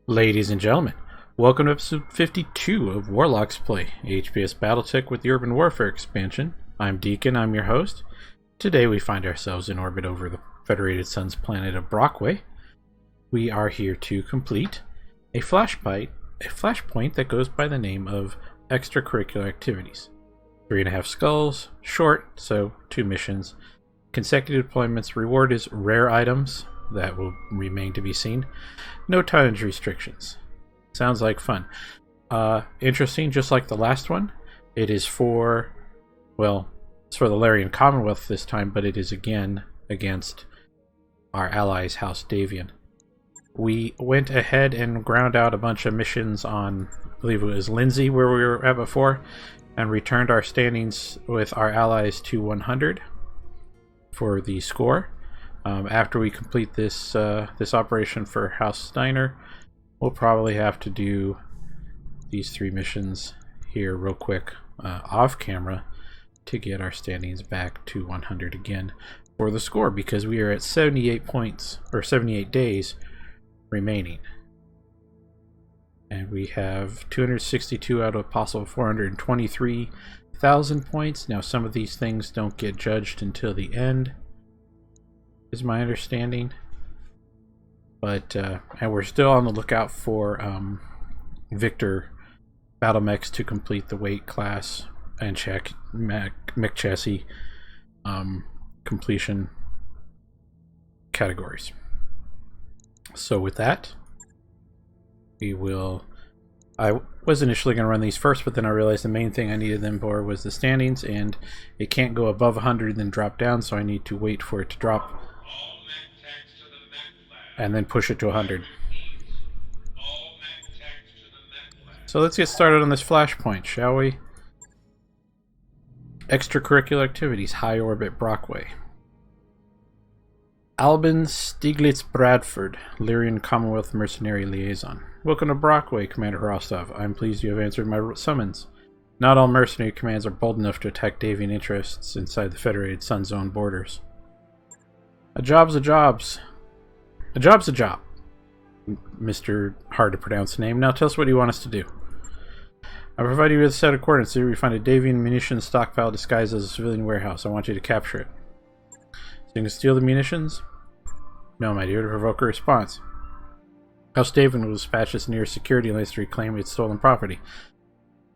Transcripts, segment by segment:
Ladies and gentlemen, welcome to episode 52 of Warlocks Play, HPS Battletech with the Urban Warfare expansion. I'm Deacon, I'm your host. Today we find ourselves in orbit over the Federated Sun's planet of Brockway. We are here to complete a flashpoint that goes by the name of Extracurricular Activities. 3.5 skulls, short, so 2 missions. Consecutive deployments, reward is rare items. That will remain to be seen. No tonnage restrictions. Sounds like fun. Interesting, just like the last one. It is for, well, it's for the Larian Commonwealth this time, but it is again against our allies, House Davian. We went ahead and ground out a bunch of missions on, I believe it was Lindsay, where we were at before, and returned our standings with our allies to 100 for the score. After we complete this this operation for House Steiner, we'll probably have to do these 3 missions here real quick off camera to get our standings back to 100 again for the score, because we are at 78 points, or 78 days remaining. And we have 262 out of a possible 423,000 points. Now some of these things don't get judged until the end, is my understanding, but and we're still on the lookout for Victor battle mechs to complete the weight class and check mech chassis completion categories. So with that, we will. I was initially going to run these first, but then I realized the main thing I needed them for was the standings, and it can't go above 100 and then drop down, so I need to wait for it to drop and then push it to 100. So let's get started on this flashpoint, shall we? Extracurricular activities, high orbit Brockway. Albin Stieglitz Bradford, Lyrian Commonwealth Mercenary Liaison. Welcome to Brockway, Commander Rostov. I'm pleased you have answered my summons. Not all mercenary commands are bold enough to attack Davian interests inside the Federated Sun Zone borders. A job's a job, Mr. Hard to pronounce name. Now tell us what you want us to do. I provide you with a set of coordinates. Here we find a Davian munitions stockpile disguised as a civilian warehouse. I want you to capture it. So you can steal the munitions? No, my dear, to provoke a response. House Davian will dispatch its nearest security lance to reclaim its stolen property.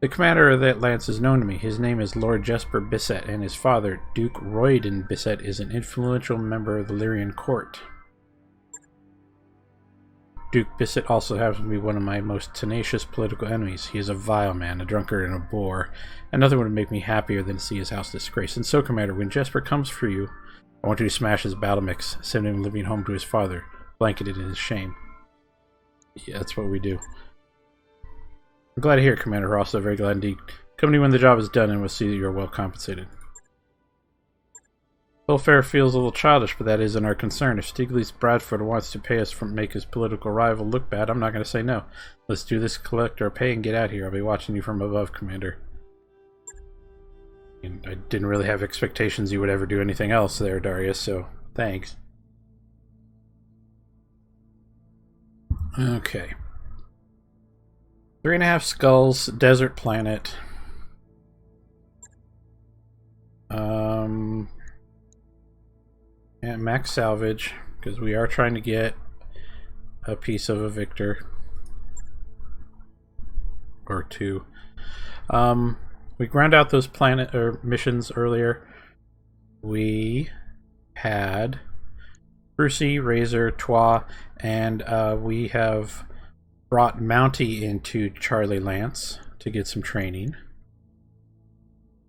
The commander of that lance is known to me. His name is Lord Jesper Bisset, and his father, Duke Royden Bisset, is an influential member of the Lyrian court. Duke Bisset also happens to be one of my most tenacious political enemies. He is a vile man, a drunkard, and a bore, and nothing would make me happier than to see his house disgraced. And so, Commander, when Jesper comes for you, I want you to smash his battle mix, send him living home to his father, blanketed in his shame. Yeah, that's what we do. I'm glad to hear it, Commander Ross. Very glad indeed. Come to me when the job is done, and we'll see that you are well compensated. Welfare feels a little childish, but that isn't our concern. If Stieglitz Bradford wants to pay us to make his political rival look bad, I'm not going to say no. Let's do this, collect our pay, and get out of here. I'll be watching you from above, Commander. And I didn't really have expectations you would ever do anything else there, Darius, so thanks. Okay. 3.5 skulls, desert planet. And max salvage, because we are trying to get a piece of a Victor. Or 2. We ground out those planet or missions earlier. We had Brucey, Razor, Twa, and we have brought Mountie into Charlie Lance to get some training.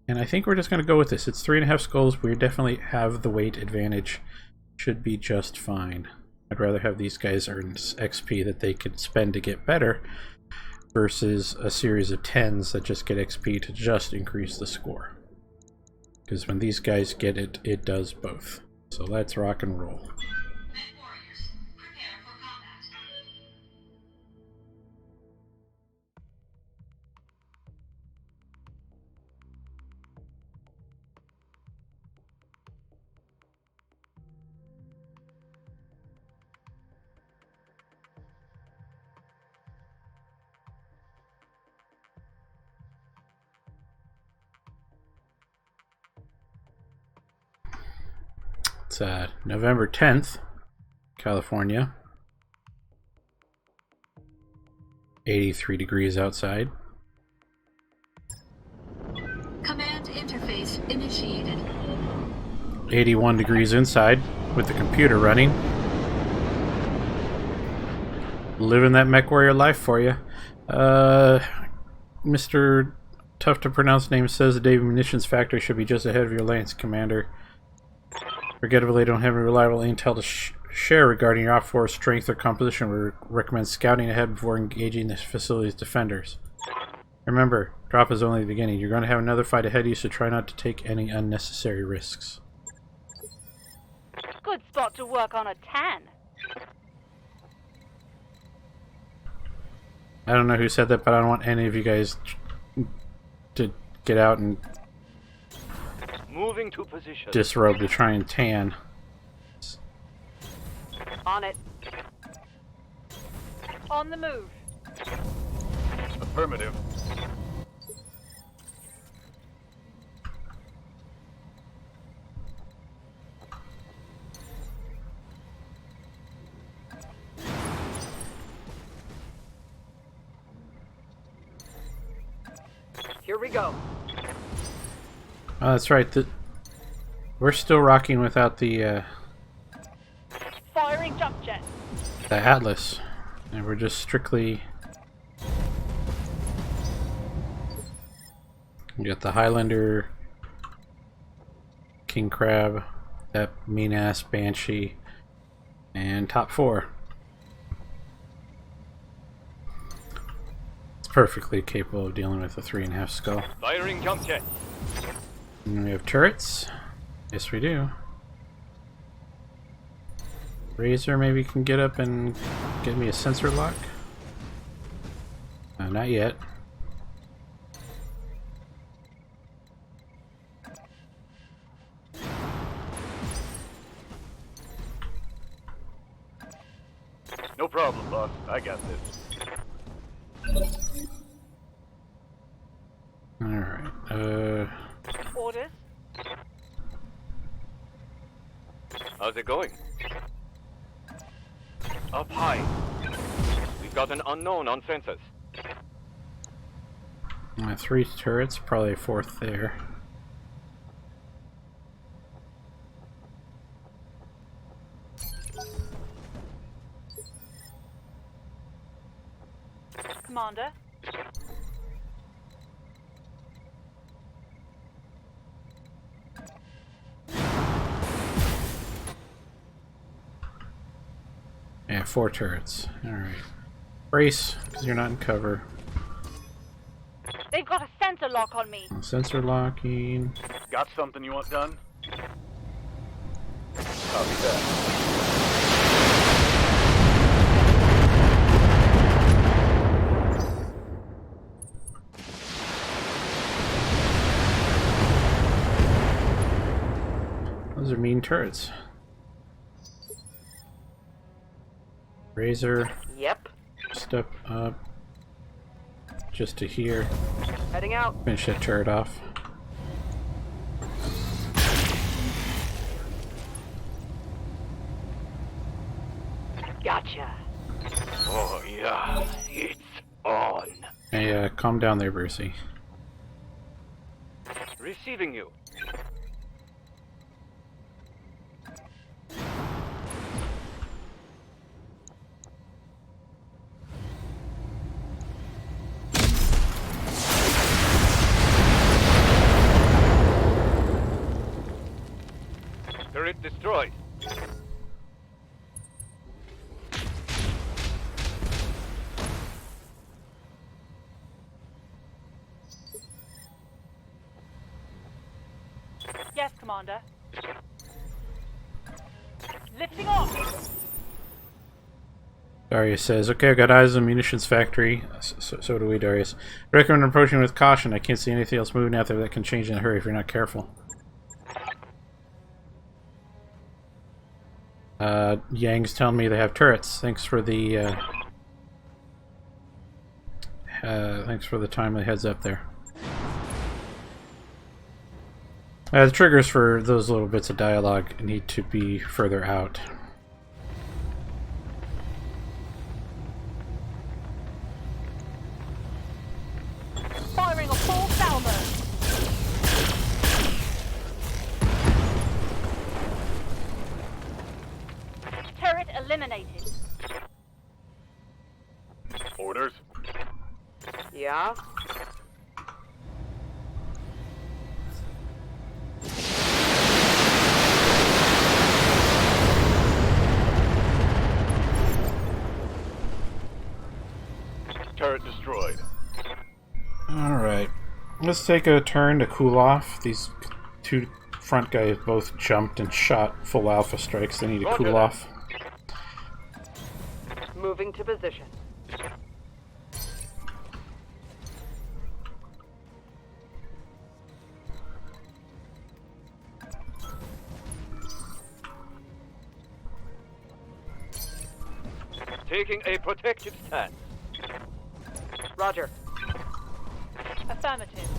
And I think we're just going to go with this. It's 3.5 skulls. We definitely have the weight advantage. Should be just fine. I'd rather have these guys earn XP that they could spend to get better versus a series of 10s that just get XP to just increase the score. Because when these guys get it, it does both. So let's rock and roll. It's November 10th, California. 83 degrees outside. Command interface initiated. 81 degrees inside with the computer running. Living that mech warrior life for you. Mr. Tough to pronounce name says the Davy Munitions Factory should be just ahead of your lance, Commander. Regrettably, don't have any reliable intel to share regarding your op-4 strength or composition. We recommend scouting ahead before engaging the facility's defenders. Remember, drop is only the beginning. You're going to have another fight ahead of you, so try not to take any unnecessary risks. Good spot to work on a tan. I don't know who said that, but I don't want any of you guys to get out and moving to position. Disrobe to try and tan. On it. On the move. Affirmative. Here we go. Oh, that's right. We're still rocking without the Firing jump jet. the Atlas, and we're just strictly. We got the Highlander, King Crab, that mean ass Banshee, and top 4. It's perfectly capable of dealing with a 3.5 skull. Firing jump jet. And we have turrets. Yes, we do. Razor maybe can get up and get me a sensor lock. Not yet. No problem, boss. I got this. Alright, Orders. How's it going? Up high. We've got an unknown on fences. 3 turrets, probably a 4th there. Commander. Yeah, 4 turrets. Alright. Brace, because you're not in cover. They've got a sensor lock on me. Sensor locking. Got something you want done? Copy that. Those are mean turrets. Razor. Yep. Step up. Just to here. Heading out. Finish that turret off. Gotcha. Oh yeah, it's on. Hey, calm down there, Brucey. Receiving you. Turret destroyed. Yes, Commander. Lifting off. Darius says, okay, I've got eyes on the munitions factory. So do we, Darius. Recommend approaching with caution. I can't see anything else moving out there that can change in a hurry if you're not careful. Yang's telling me they have turrets. Thanks for the timely heads up there. The triggers for those little bits of dialogue need to be further out. Firing a full salvo. Turret eliminated. Orders. Yeah? Turret destroyed. Alright. Let's take a turn to cool off. These two front guys both jumped and shot full alpha strikes. They need to Roger cool that. off. Moving to position. Taking a protective stance. Roger. Affirmative.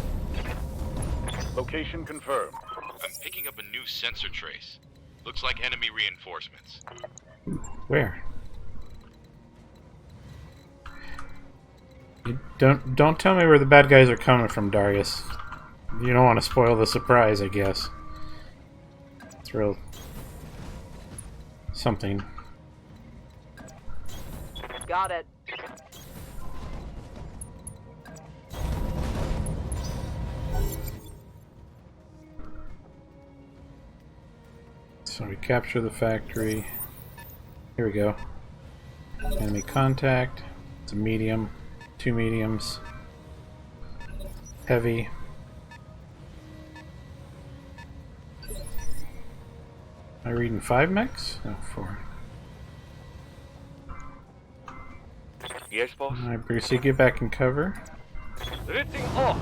Location confirmed. I'm picking up a new sensor trace. Looks like enemy reinforcements. Where? You don't tell me where the bad guys are coming from, Darius. You don't want to spoil the surprise, I guess. It's real something. Got it. So we capture the factory. Here we go. Enemy contact. It's a medium. 2 mediums. Heavy. Am I reading 5 mechs? No, 4. Yes, boss. Alright, Brucey, get back in cover. Lifting off.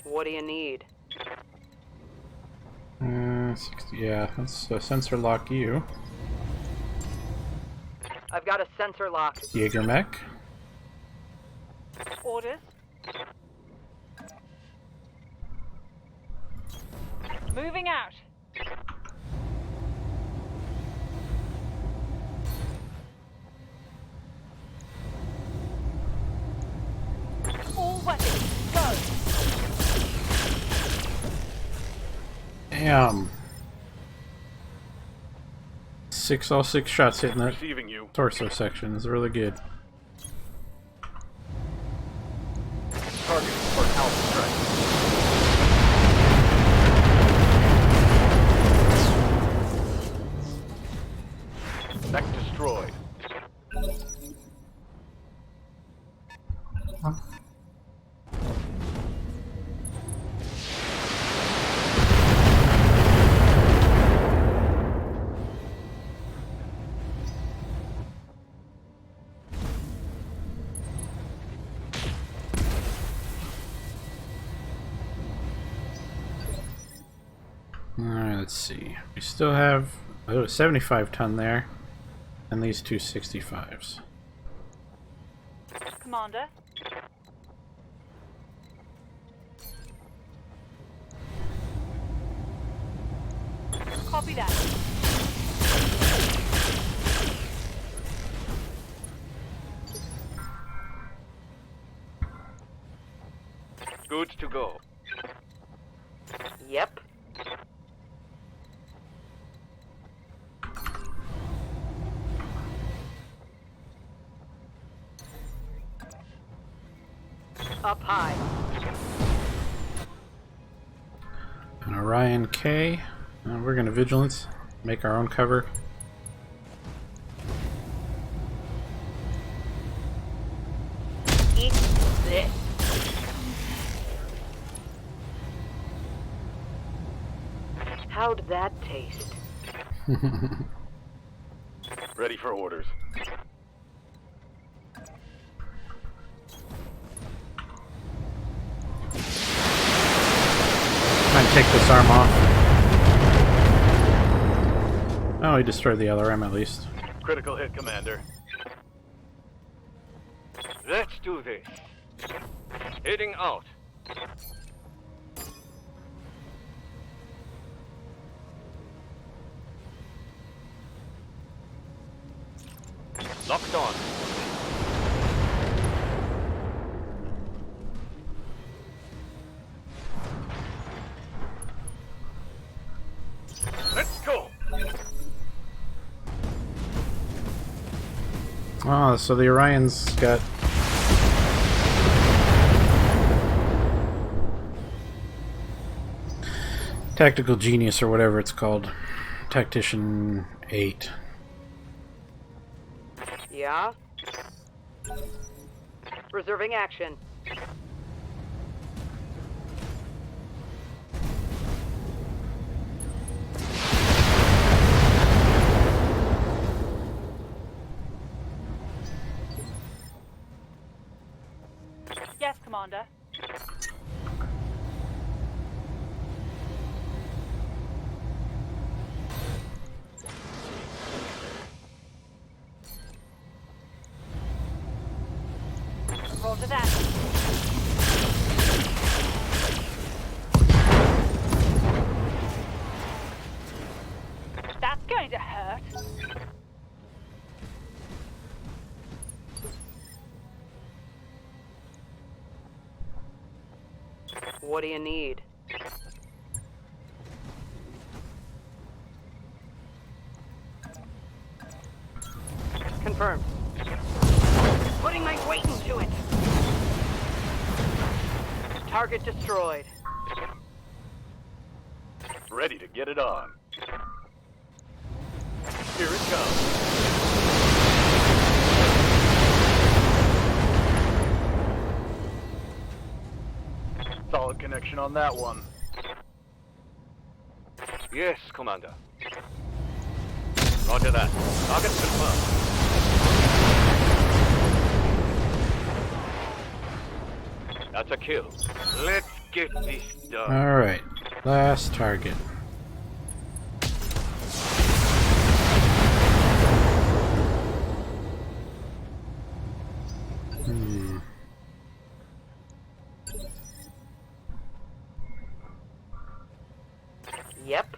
What do you need? 60, yeah, let's sensor lock you. I've got a sensor lock. Jaeger mech. Orders. Moving out. All weapons, go. Damn. All six shots hitting that Receiving you. torso section is really good. Target for Alpha strike. Mech destroyed. Alright, let's see. We still have a 75 ton there, and these two 65s. Commander. Copy that. Good to go. Yep. Up high. An Orion K. We're gonna vigilance, make our own cover. Eat this. How'd that taste? Ready for orders. Try and take this arm off. Oh, he destroyed the LRM at least. Critical hit, Commander. Let's do this. Heading out. Locked on. Let's go. Oh, so the Orion's got Tactical Genius or whatever it's called. Tactician 8. Yeah? Reserving action. Yes, Commander. Roger that. That's going to hurt. What do you need? Confirmed. Putting my weight into it. Target destroyed. Ready to get it on. Here it comes. Solid connection on that one. Yes, Commander. Roger that. Target confirmed. That's a kill. Let's get this done. Alright, last target. Yep.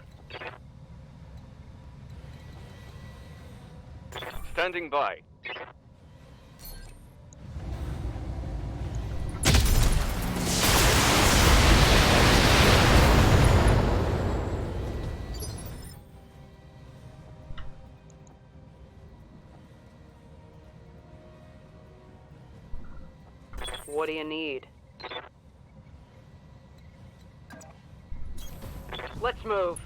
Standing by. What do you need? Let's move.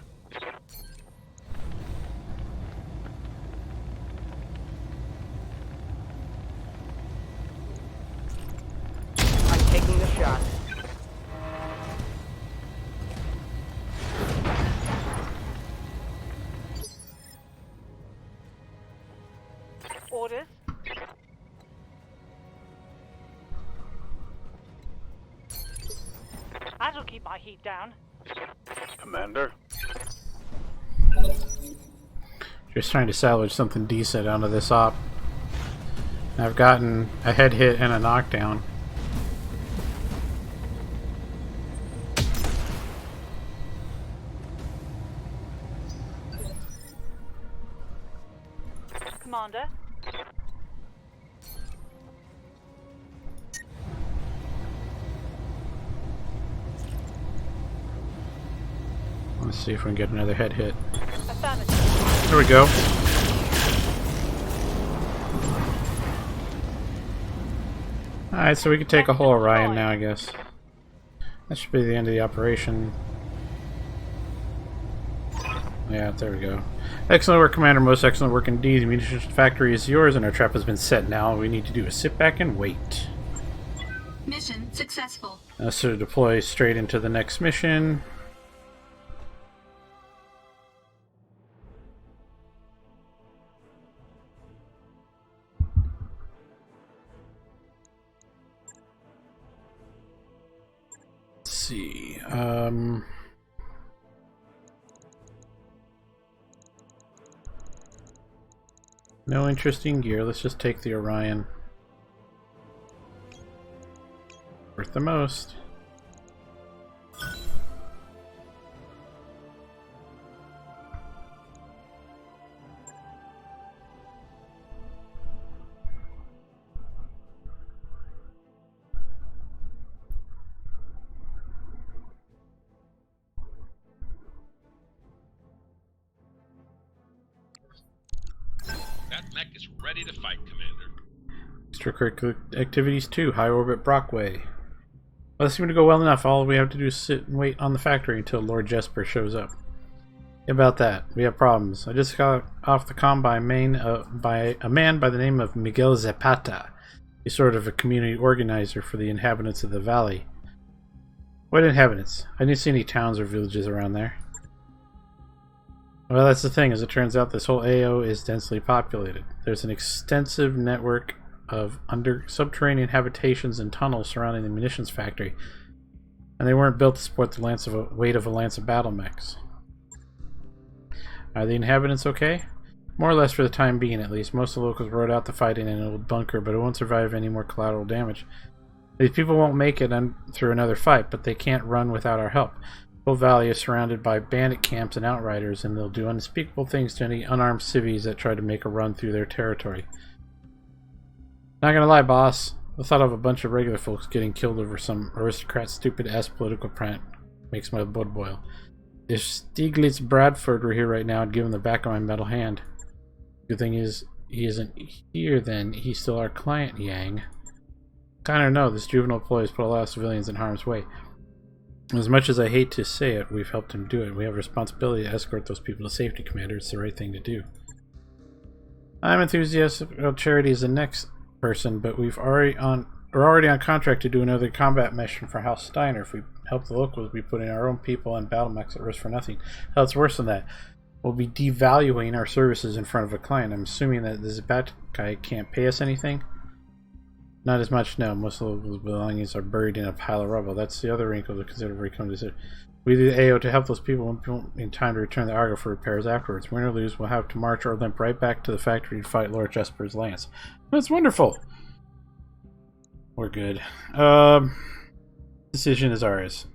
I'm taking the shot. Orders. That'll keep my heat down. Commander? Just trying to salvage something decent out of this op. I've gotten a head hit and a knockdown. Commander. Let's see if we can get another head hit. Affirmative. There we go. Alright, so we can take a whole Orion now, I guess. That should be the end of the operation. Yeah, there we go. Excellent work, Commander. Most excellent work indeed. The munitions factory is yours, and our trap has been set now. All we need to do is sit back and wait. Mission successful. So deploy straight into the next mission. Let's see. No interesting gear. Let's just take the Orion. Worth the most. That mech is ready to fight, Commander. Extracurricular activities 2, high orbit Brockway. Well, this seemed to go well enough. All we have to do is sit and wait on the factory until Lord Jesper shows up. About that, we have problems. I just got off the comm by a man by the name of Miguel Zapata. He's sort of a community organizer for the inhabitants of the valley. What inhabitants? I didn't see any towns or villages around there. Well, that's the thing. As it turns out, this whole AO is densely populated. There's an extensive network of subterranean habitations and tunnels surrounding the munitions factory, and they weren't built to support the weight of a lance of battle mechs. Are the inhabitants okay? More or less for the time being, at least. Most of the locals rode out the fighting in an old bunker, but it won't survive any more collateral damage. These people won't make it through another fight, but they can't run without our help. The whole valley is surrounded by bandit camps and outriders, and they'll do unspeakable things to any unarmed civvies that try to make a run through their territory. Not gonna lie, boss. The thought of a bunch of regular folks getting killed over some aristocrat's stupid-ass political prank makes my blood boil. If Stieglitz Bradford were here right now, I'd give him the back of my metal hand. Good thing is, he isn't here then. He's still our client, Yang. Kinda know, this juvenile employee has put a lot of civilians in harm's way. As much as I hate to say it, we've helped him do it. We have a responsibility to escort those people to safety, Commander. It's the right thing to do. I'm enthusiastic about charity as the next person, but we're already on contract to do another combat mission for House Steiner. If we help the locals, we'll be putting our own people and battle mechs at risk for nothing. Hell, it's worse than that. We'll be devaluing our services in front of a client. I'm assuming that this bat guy can't pay us anything? Not as much, no. Most of those belongings are buried in a pile of rubble. That's the other wrinkle to consider when we come to this. We do the AO to help those people in time to return the Argo for repairs afterwards. Win or lose, we'll have to march or limp right back to the factory to fight Lord Jesper's lance. That's wonderful! We're good. Decision is ours.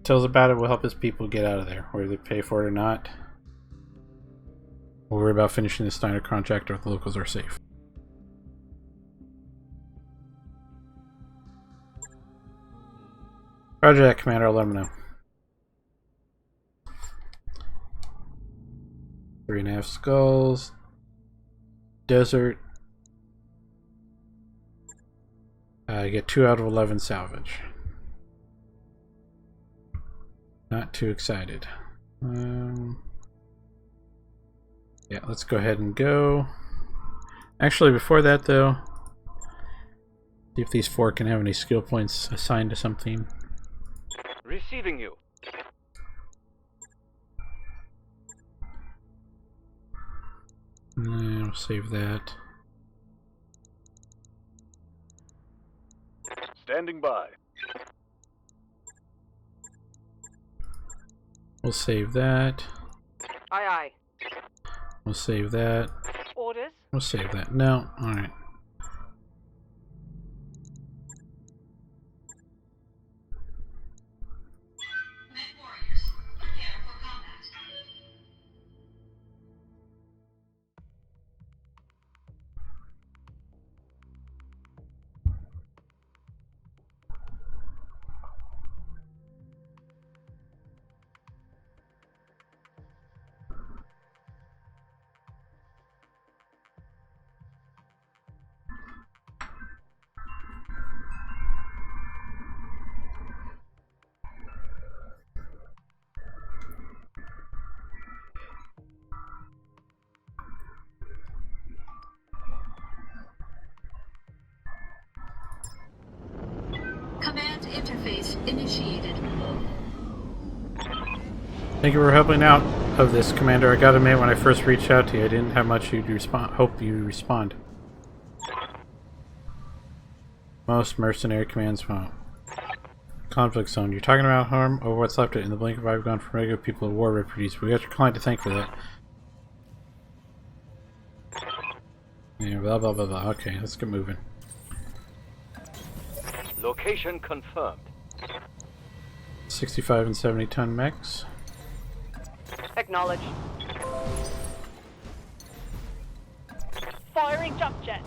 Tell us about it, we'll help his people get out of there, whether they pay for it or not. We'll worry about finishing the Steiner contract or if the locals are safe. Roger that, Commander. I'll let him know. 3.5 skulls. Desert. I get 2 out of 11 salvage. Not too excited. Yeah, let's go ahead and go. Actually, before that, though, see if these 4 can have any skill points assigned to something. Receiving you. I'll save that. Standing by. We'll save that. Aye, aye. We'll save that. Orders? We'll save that. No, alright. Mech warriors, prepare for combat. Command interface initiated. Thank you for helping out of this, Commander. I gotta admit, when I first reached out to you, I didn't have much you'd hope you respond. Most mercenary commands won't. Conflict zone. You're talking about harm over what's left of it. In the blink of I've gone from regular people to war refugees. We got your client to thank for that. Yeah, blah blah blah blah. Okay, let's get moving. Location confirmed. 65 and 70 ton mechs. Acknowledged. Firing jump jet.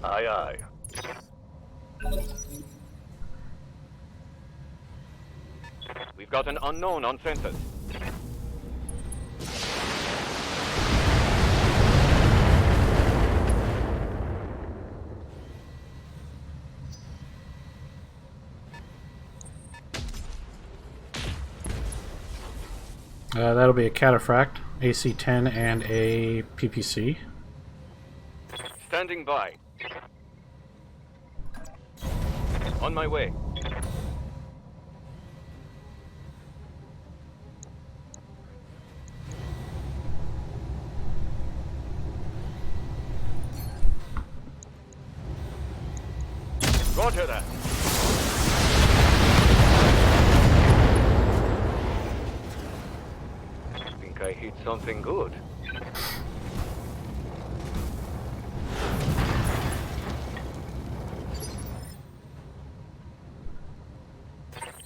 Aye, aye. We've got an unknown on sensors. That'll be a cataphract, AC-10, and a PPC. Standing by. On my way. Roger that. Think I hit something good.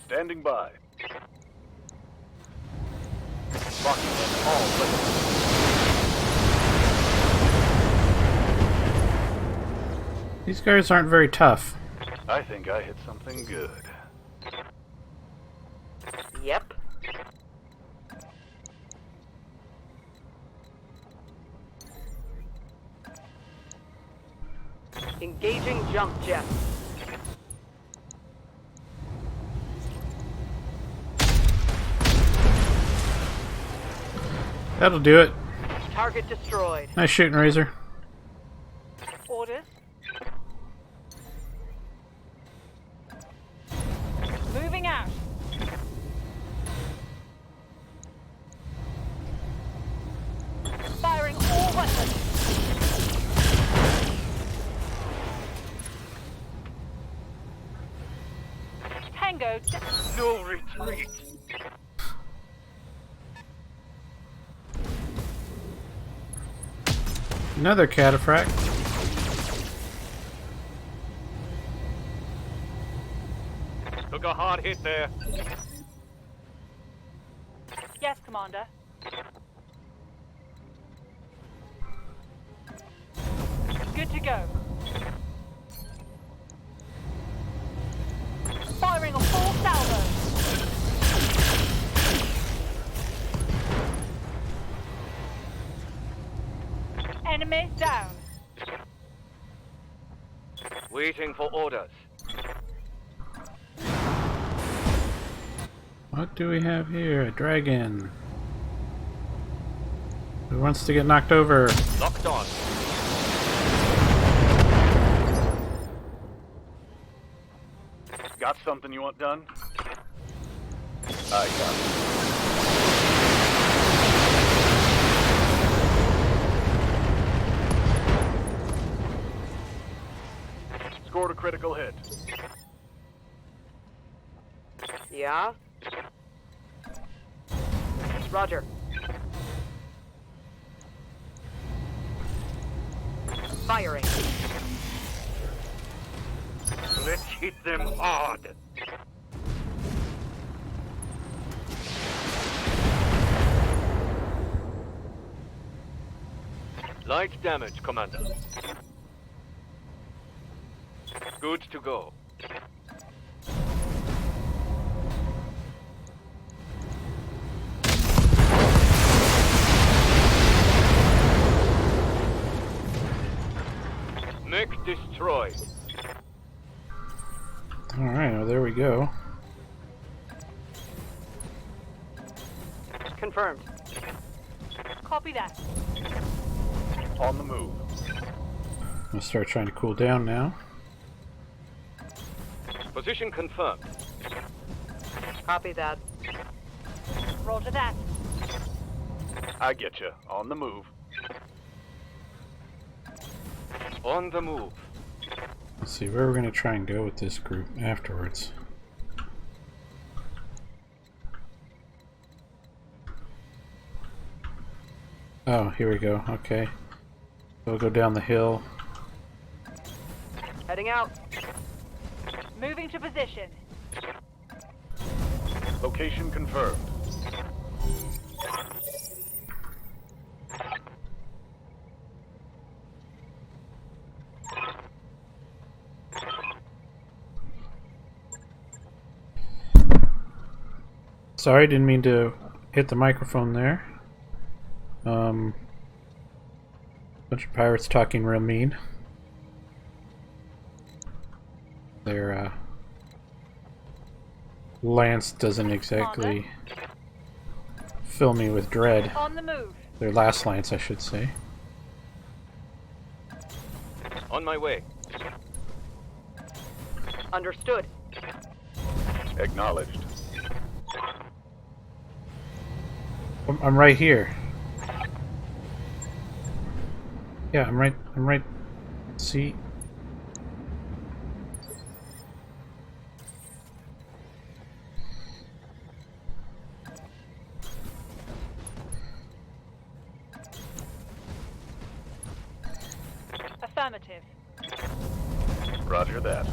Standing by. Locking in all limits. These guys aren't very tough. I think I hit something good. Yep. Engaging jump jet. That'll do it. Target destroyed. Nice shooting, Razor. Orders. Moving out. Firing all weapons. Tango. No retreat. Another cataphract. Took a hard hit there. Yes, Commander. Good to go. Firing a full salvo. Enemy down. Waiting for orders. What do we have here? A dragon. Who wants to get knocked over? Locked on. Got something you want done? I got it. Scored a critical hit. Yeah? Roger. Firing. Let's hit them hard. Light damage, Commander. Good to go. Mech destroyed. Alright, well, there we go. Confirmed. Copy that. On the move. I'll start trying to cool down now. Position confirmed. Copy that. Roger that. I get you. On the move. On the move. Let's see where we're going to try and go with this group afterwards. Oh, here we go. Okay. We'll go down the hill. Heading out. Moving to position. Location confirmed. Sorry, didn't mean to hit the microphone there. Bunch of pirates talking real mean. Their lance doesn't exactly fill me with dread. On the move. Their last lance, I should say. On my way. Understood. Acknowledged. I'm right here. Yeah, I'm right. See? Affirmative. Roger that.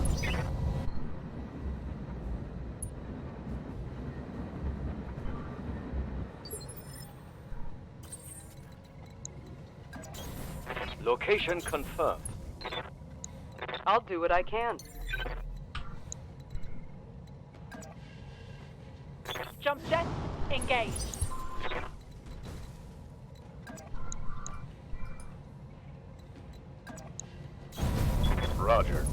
Location confirmed. I'll do what I can. Jump jet, engaged. Roger.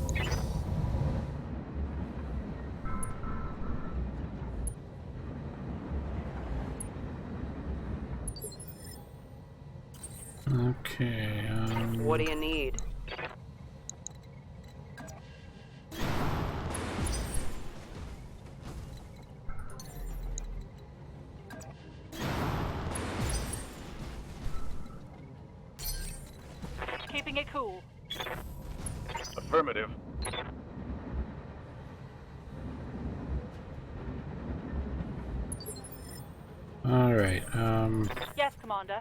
Okay, What do you need? Keeping it cool. Affirmative. alright, Yes, Commander.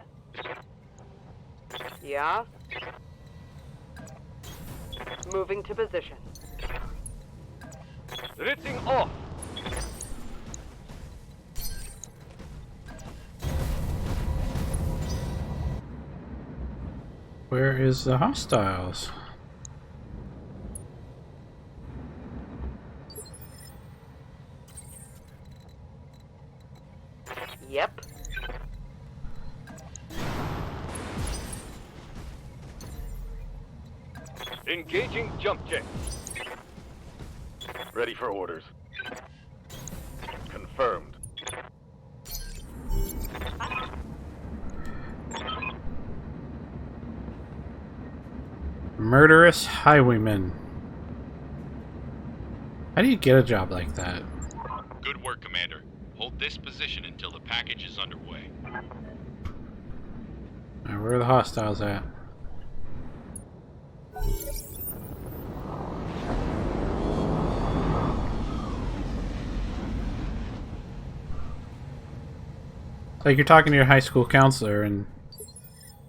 Yeah? Moving to position. Ritzing off. where is the hostiles? Yep. Engaging jump jet. Ready for orders. Confirmed. Murderous highwaymen. How do you get a job like that? Good work, Commander. Hold this position until the package is underway. Alright, where are the hostiles at? Like you're talking to your high school counselor and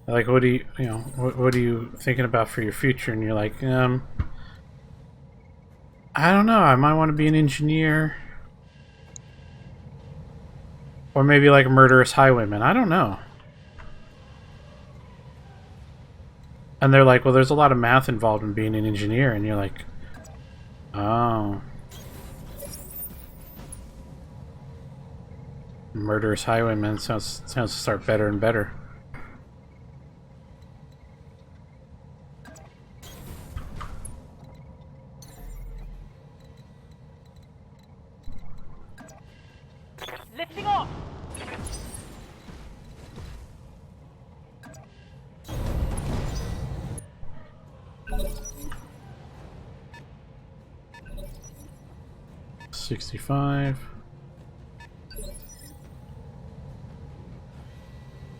like, what do you know, what are you thinking about for your future? And you're like, I don't know, I might want to be an engineer. Or maybe like a murderous highwayman, I don't know. And they're like, well, there's a lot of math involved in being an engineer, and you're like, oh. Murderous highwayman sounds to start better and better. Lifting off. $65.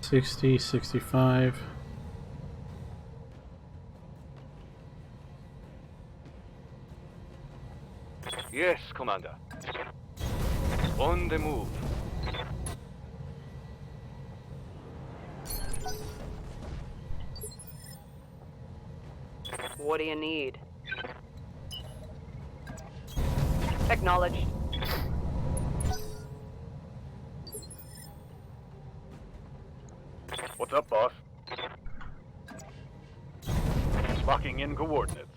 60, 65. Yes, Commander. On the move. What do you need? Acknowledged. What's up, boss? Locking in coordinates.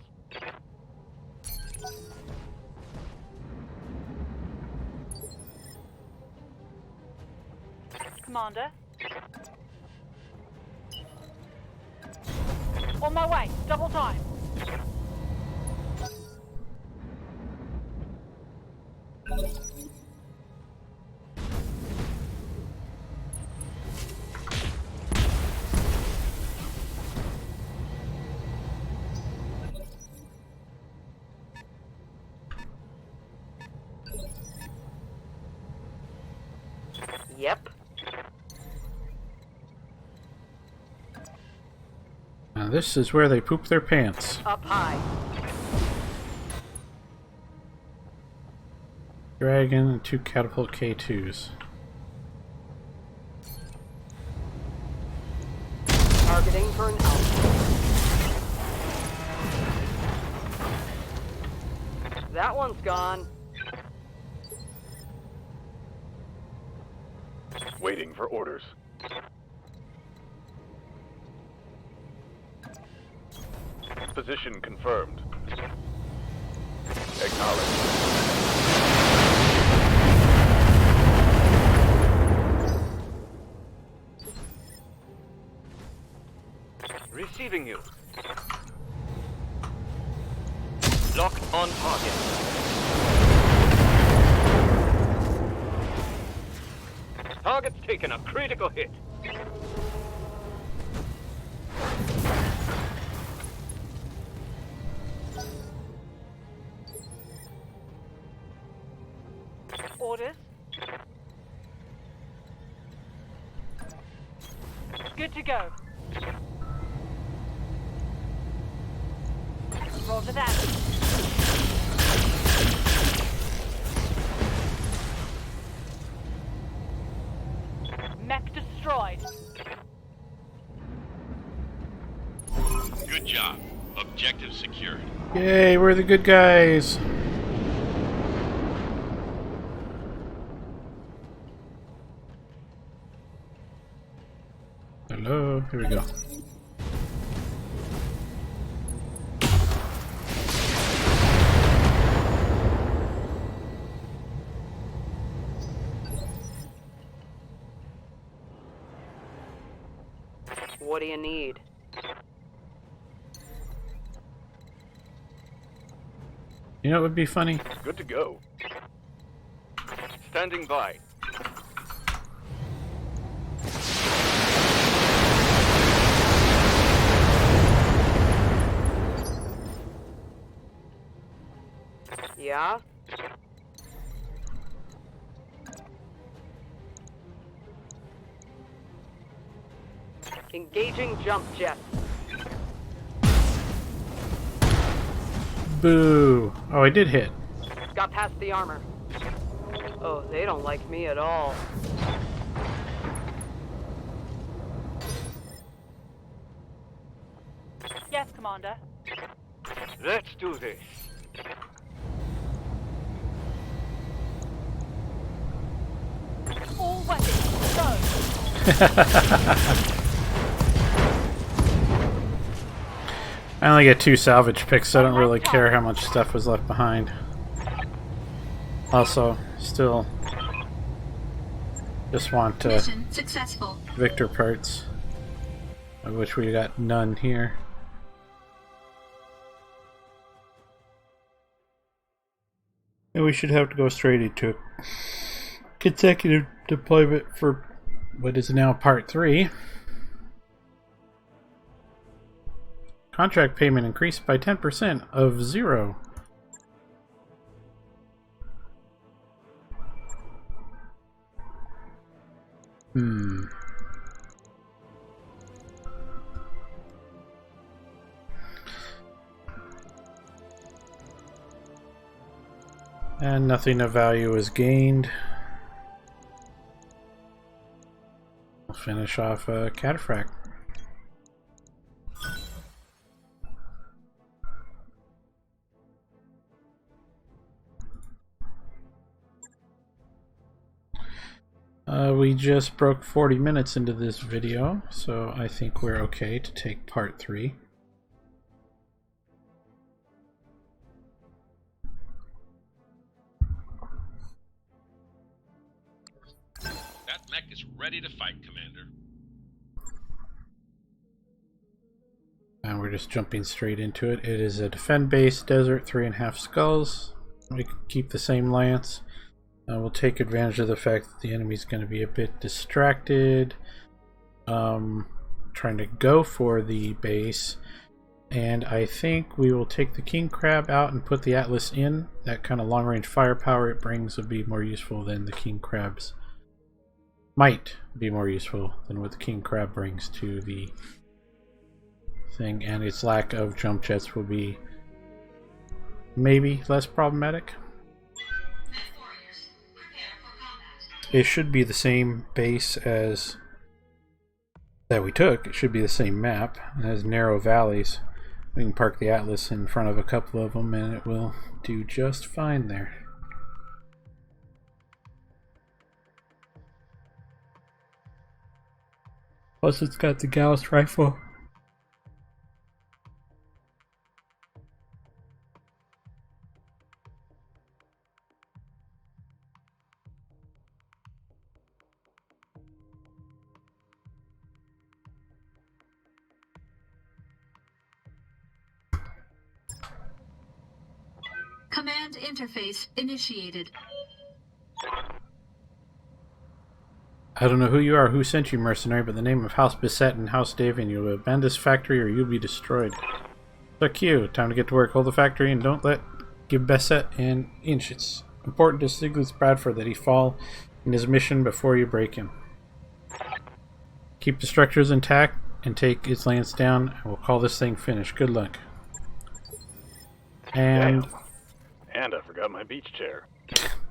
Commander. On my way. Double time. Yep. Now this is where they poop their pants. Up high. Dragon and 2 catapult K2s. Targeting for an alpha. That one's gone. Waiting for orders. Position confirmed. Acknowledged. Receiving you. Lock on target. Target's taken a critical hit. Orders. Good to go. Roger that. Mech destroyed. Good job. Objective secured. Yay, we're the good guys! Hello, here we go. What do you need? You know what would be funny? Good to go. Standing by. Yeah? Engaging jump jets. Boo! Oh, I did hit. Got past the armor. Oh, they don't like me at all. Yes, Commander. Let's do this. All weapons, go! I only get 2 salvage picks, so I don't really care how much stuff was left behind. Also, still just want Mission successful. Victor parts, of which we got none here. And we should have to go straight into consecutive deployment for what is now part 3. Contract payment increased by 10% of 0. And nothing of value is gained. We'll finish off a cataphract. We just broke 40 minutes into this video, so I think we're okay to take part 3. That mech is ready to fight, Commander. And we're just jumping straight into it. It is a defend base, desert, 3.5 skulls. We can keep the same lance. We'll take advantage of the fact that the enemy's going to be a bit distracted, trying to go for the base. And I think we will take the king crab out and put the Atlas in. That kind of long-range firepower it brings will be more useful than the king crabs. Might be more useful than what the king crab brings to the thing, and its lack of jump jets will be maybe less problematic. It should be the same base as that we took. It should be the same map. It has narrow valleys. We can park the Atlas in front of a couple of them and it will do just fine there. Plus it's got the Gauss rifle. Command interface initiated. I don't know who you are, who sent you, mercenary, but the name of House Bisset and House Davian, you will abandon this factory or you'll be destroyed. Fuck you. Time to get to work. Hold the factory and don't give Bisset an inch. It's important to Stiglitz Bradford that he fall in his mission before you break him. Keep the structures intact and take its lance down, and we'll call this thing finished. Good luck. And... Damn. And I forgot my beach chair.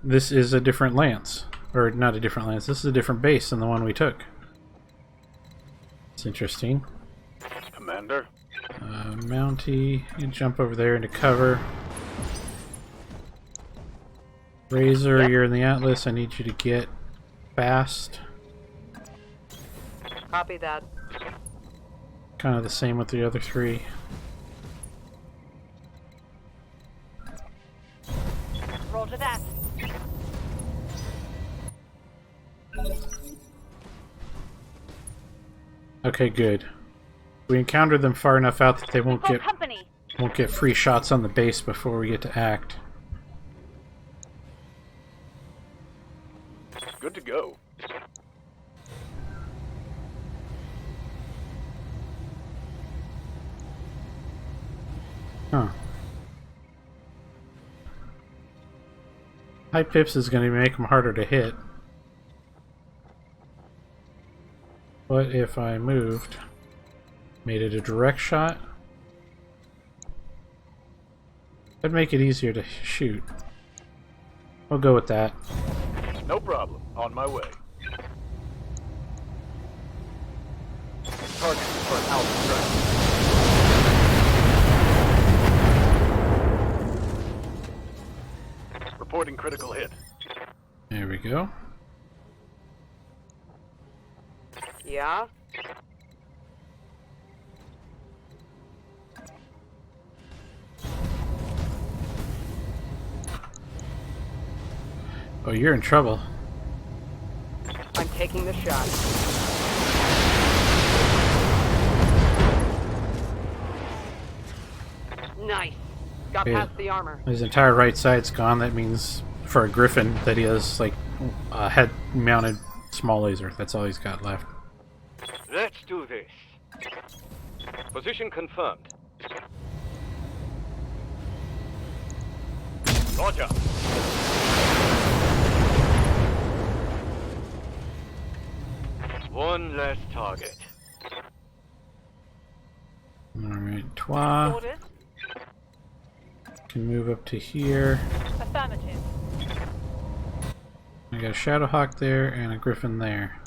This is a different lance. Or not a different lance. This is a different base than the one we took. It's interesting. Commander? Mountie. You jump over there into cover. Razor, Yep. You're in the Atlas. I need you to get fast. Copy that. Kind of the same with the other 3. Roger that. Okay, good. We encountered them far enough out that they We've got company. won't get free shots on the base before we get to act. Good to go. Huh. High pips is going to make them harder to hit. What if I moved? Made it a direct shot? That'd make it easier to shoot. We'll go with that. No problem. On my way. Target for an Alpha strike. Reporting critical hit. There we go. Yeah? Oh, you're in trouble. I'm taking the shot. Nice. Got Yeah. past the armor. His entire right side's gone. That means for a Griffin that he has like a head-mounted small laser. That's all he's got left. Let's do this. Position confirmed. Roger. One less target. Alright, Twa Orders. can move up to here. Affirmative. I got a Shadowhawk there and a Griffin there.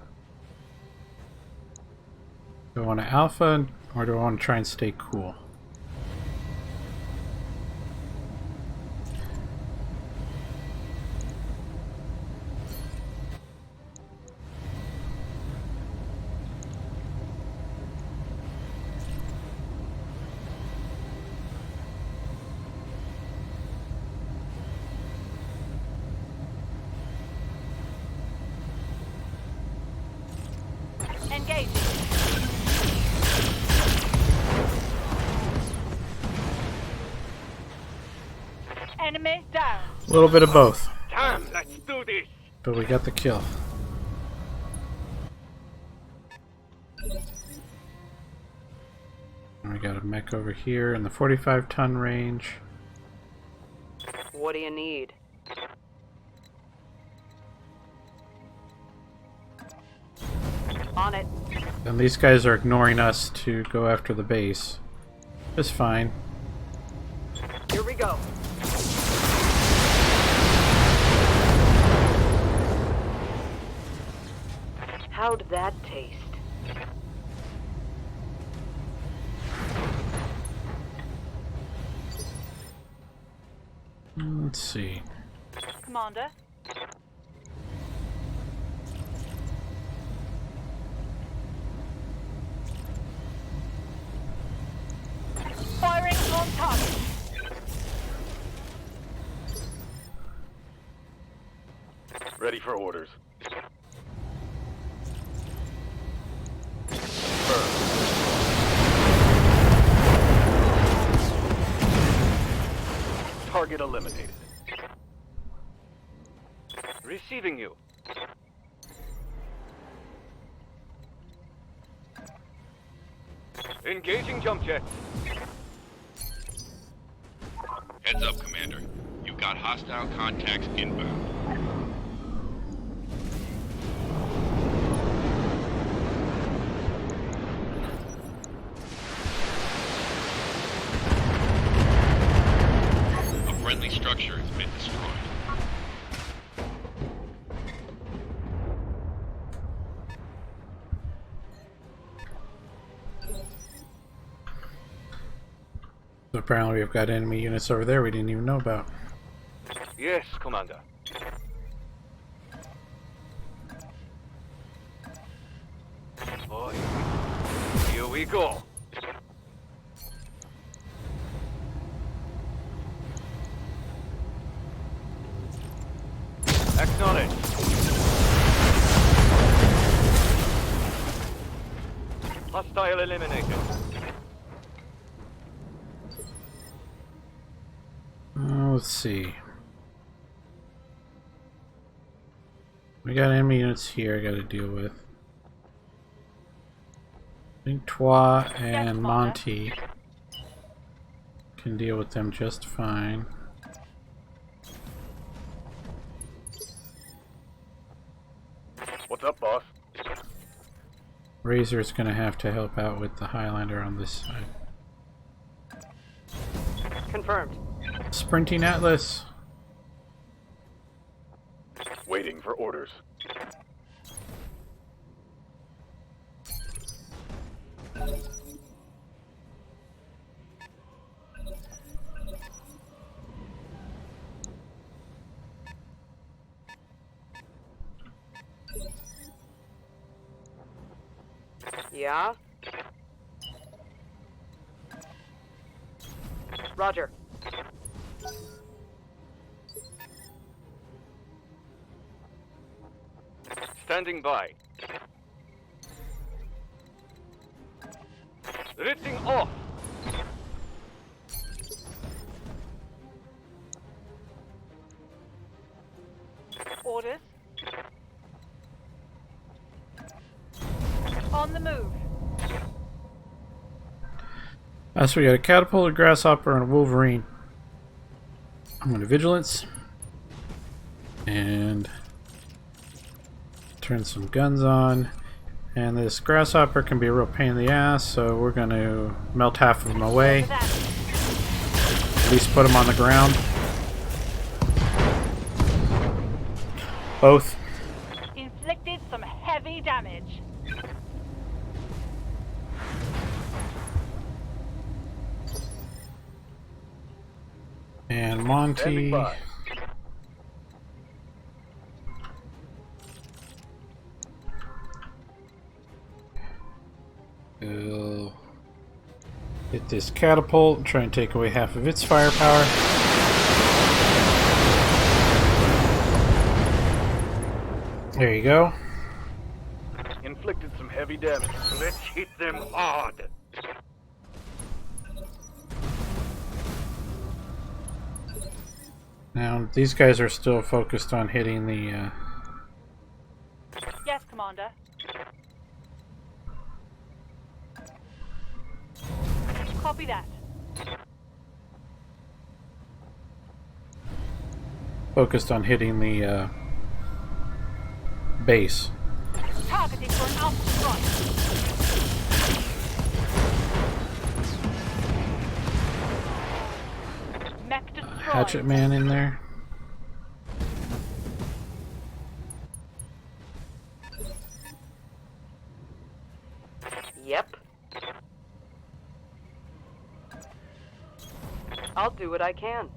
Do I want to alpha or do I want to try and stay cool? Engaging. Enemy down. A little bit of both, Damn, let's do this. but we got the kill. And we got a mech over here in the 45-ton range. What do you need? On it. And these guys are ignoring us to go after the base. Just fine. Here we go. How'd that taste? Let's see. Commander. Firing on target. Ready for orders. Target eliminated. Receiving you. Engaging jump jet. Heads up, Commander. You've got hostile contacts inbound. A friendly structure has been destroyed. So apparently we've got enemy units over there we didn't even know about. Yes, Commander. Oh, here we go. Acknowledge. Hostile eliminated. Let's see. We got enemy units here I gotta deal with. I think Twa and Monty can deal with them just fine. What's up, boss? Razor's gonna have to help out with the Highlander on this side. Confirmed. Sprinting Atlas! Waiting for orders. Yeah? Roger. Standing by. Lifting off. Orders. On the move. So we got a catapult, a grasshopper, and a wolverine. I'm going to vigilance. And turn some guns on. And this grasshopper can be a real pain in the ass, so we're going to melt half of them away. At least put them on the ground. Both. Inflicted some heavy damage. And Standing Monty. by. We'll hit this catapult and try and take away half of its firepower. There you go. Inflicting inflicted some heavy damage. Let's hit them hard. Now, these guys are still focused on hitting the, Yes, Commander. Copy that. base. Targeting for an alpha strike. Mech destroyed. Hatchet man in there. Yep. I'll do what I can.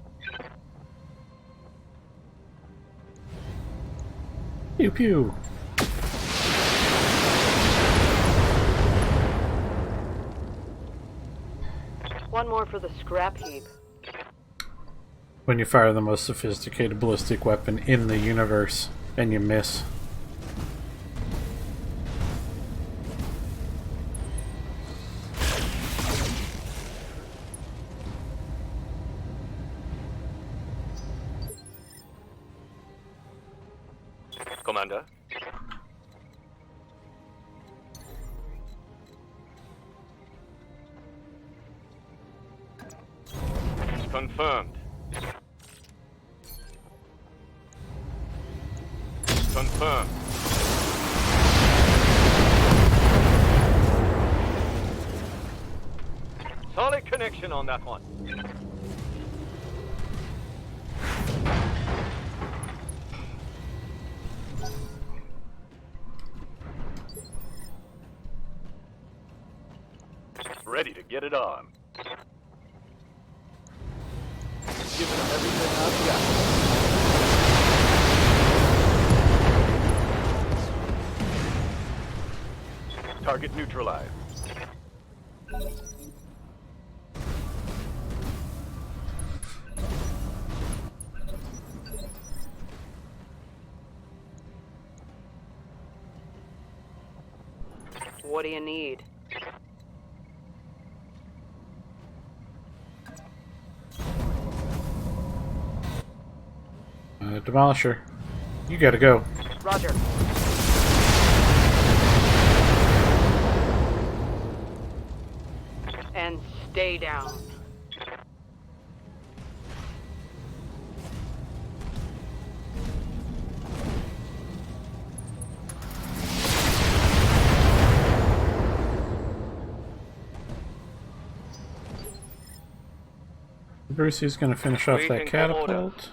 Pew pew. One more for the scrap heap. When you fire the most sophisticated ballistic weapon in the universe and you miss. Commander. Confirmed. Confirmed. Solid connection on that one. Ready to get it on. Giving them everything I've got. Target neutralized. What do you need? Demolisher, you gotta go. Roger. And stay down. Brucey's gonna finish off that Waiting for orders. catapult.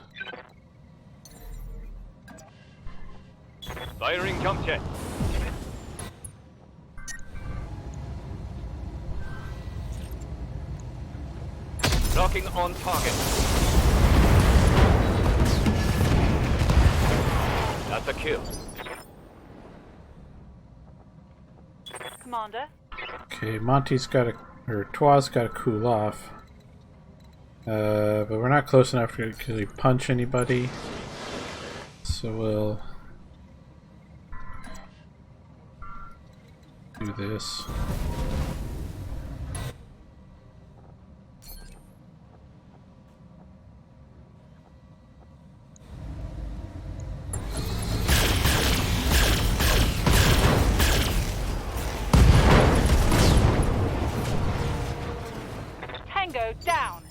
Firing jump jet. Knocking on target. That's a kill. Commander. Okay, Monty's gotta, or Twa's gotta cool off. But we're not close enough to really punch anybody. So we'll do this. Tango down.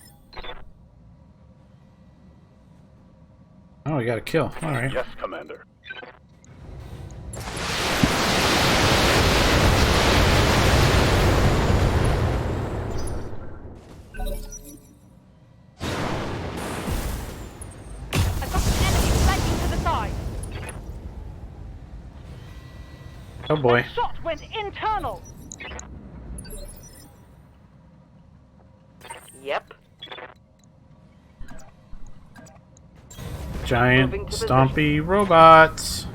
Oh, we got a kill. Alright. Yes, Commander. I've got an enemy flanking to the side. Oh boy. Shot went internal. Yep. Giant, Moving to stompy robots.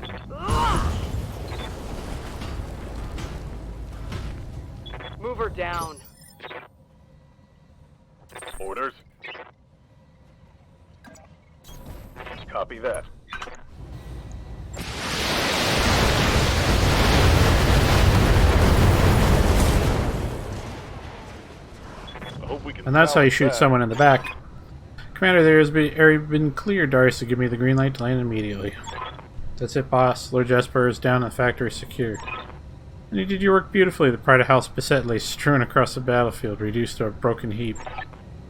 Move her down. Orders. Copy that. that's how you shoot that? someone in the back. Commander, there has been clear. Darius to give me the green light to land immediately. That's it, boss. Lord Jasper is down and the factory is secure. And you did your work beautifully. The Pride of House Beset lay strewn across the battlefield, reduced to a broken heap.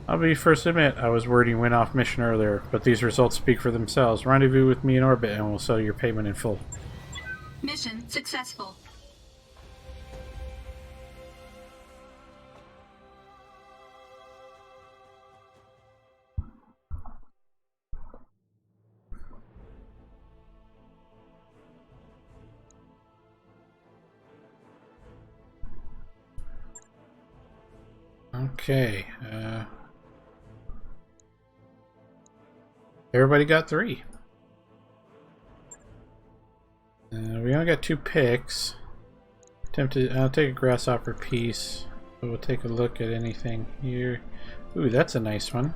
I'll be first to admit, I was worried you went off mission earlier, but these results speak for themselves. Rendezvous with me in orbit and we'll settle your payment in full. Mission successful. Okay, everybody got 3. We only got 2 picks. I'll take a grasshopper piece, but we'll take a look at anything here. Ooh, that's a nice one.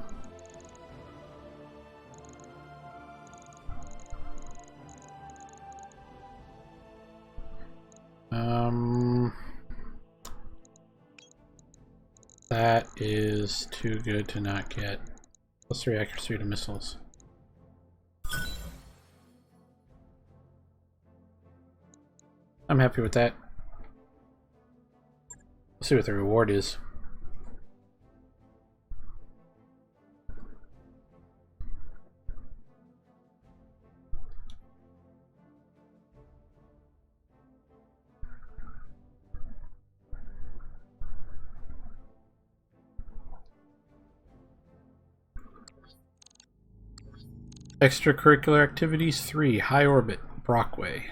That is too good to not get. +3 accuracy to missiles. I'm happy with that. Let's see what the reward is. Extracurricular activities 3, high orbit, Brockway.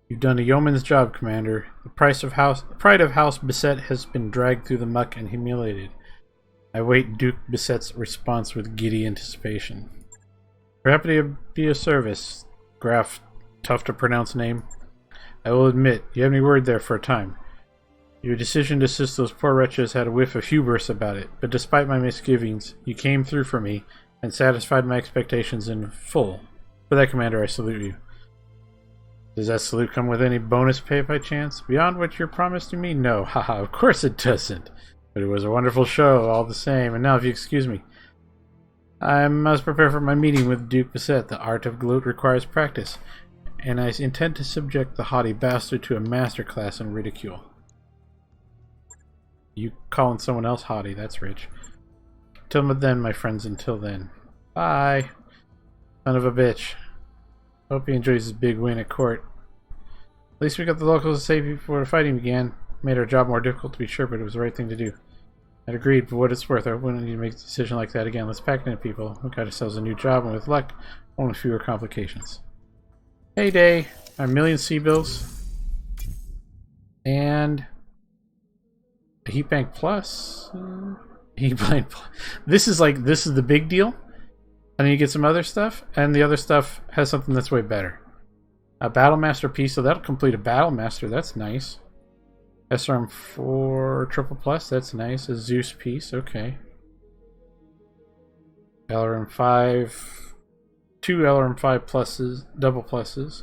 You've done a yeoman's job, Commander. The pride of House Beset has been dragged through the muck and humiliated. I await Duke Beset's response with giddy anticipation. We're happy to be of service, Graf, tough to pronounce name. I will admit, you had me worried there for a time. Your decision to assist those poor wretches had a whiff of hubris about it, but despite my misgivings, you came through for me and satisfied my expectations in full. For that, Commander, I salute you. Does that salute come with any bonus pay by chance? Beyond what you're promising me? No, haha, of course it doesn't. But it was a wonderful show, all the same. And now, if you excuse me, I must prepare for my meeting with Duke Beset. The art of gloat requires practice, and I intend to subject the haughty bastard to a masterclass in ridicule. You calling someone else haughty, that's rich. Till then, my friends, until then. Bye. Son of a bitch. Hope he enjoys his big win at court. At least we got the locals to save before the fighting began. Made our job more difficult to be sure, but it was the right thing to do. I'd agreed, but what it's worth, I wouldn't need to make a decision like that again. Let's pack it in, people. We got ourselves a new job, and with luck, only fewer complications. Heyday! Our million C-bills. And a heat bank plus. Heat bank plus. This is the big deal. And then you get some other stuff, and the other stuff has something that's way better. A Battlemaster piece, so that'll complete a Battlemaster. That's nice. SRM 4 triple plus, that's nice. A Zeus piece, okay. LRM 5, 2 LRM 5 pluses, double pluses.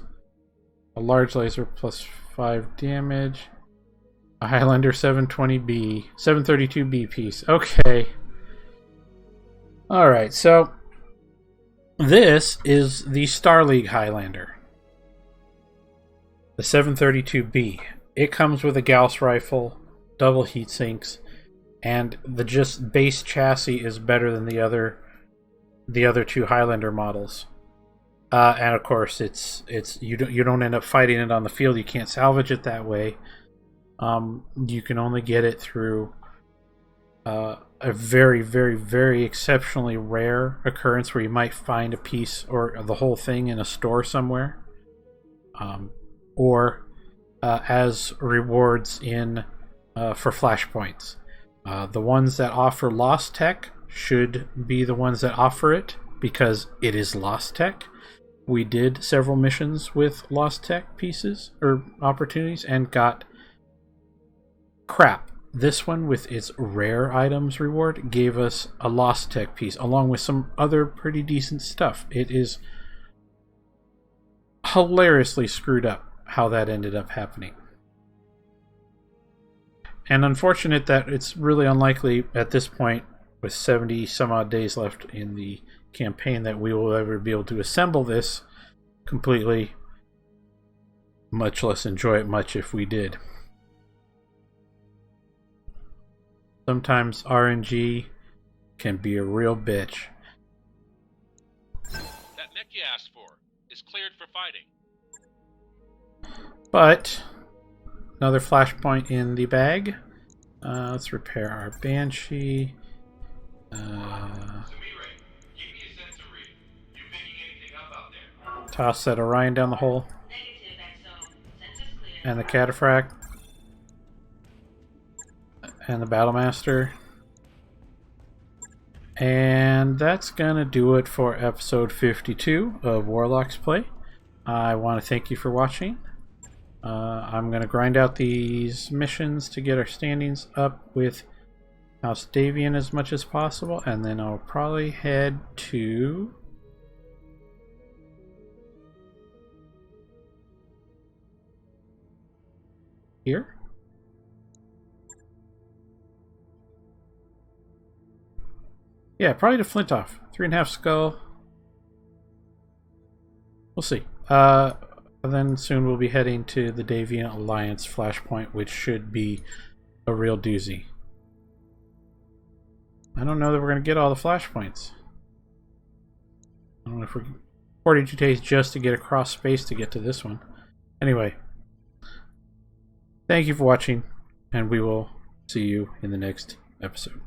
A large laser plus 5 damage. A Highlander 720B, 732B piece. Okay. Alright, so this is the Star League Highlander. The 732B. It comes with a Gauss rifle, double heat sinks, and the just base chassis is better than the other 2 Highlander models. And of course, you don't end up fighting it on the field. You can't salvage it that way. You can only get it through a very, very, very exceptionally rare occurrence where you might find a piece or the whole thing in a store somewhere, or as rewards in for Flashpoints. The ones that offer Lost Tech should be the ones that offer it because it is Lost Tech. We did several missions with Lost Tech pieces or opportunities and got crap. This one with its rare items reward gave us a Lost Tech piece along with some other pretty decent stuff. It is hilariously screwed up how that ended up happening. And unfortunate that it's really unlikely at this point, with 70 some odd days left in the campaign, that we will ever be able to assemble this completely, much less enjoy it much if we did. Sometimes RNG can be a real bitch. That mech you asked for is cleared for fighting. But another flashpoint in the bag. Let's repair our Banshee. Toss that Orion down the hole. Negative, XO. Sensors clear. And the Cataphract. And the Battlemaster. And that's gonna do it for episode 52 of Warlocks Play. I want to thank you for watching. I'm gonna grind out these missions to get our standings up with House Davian as much as possible, and then I'll probably head to here. Yeah, probably to Flintoff. 3.5 skull. We'll see. And then soon we'll be heading to the Davian Alliance Flashpoint, which should be a real doozy. I don't know that we're going to get all the Flashpoints. I don't know if we're 42 days just to get across space to get to this one. Anyway, thank you for watching, and we will see you in the next episode.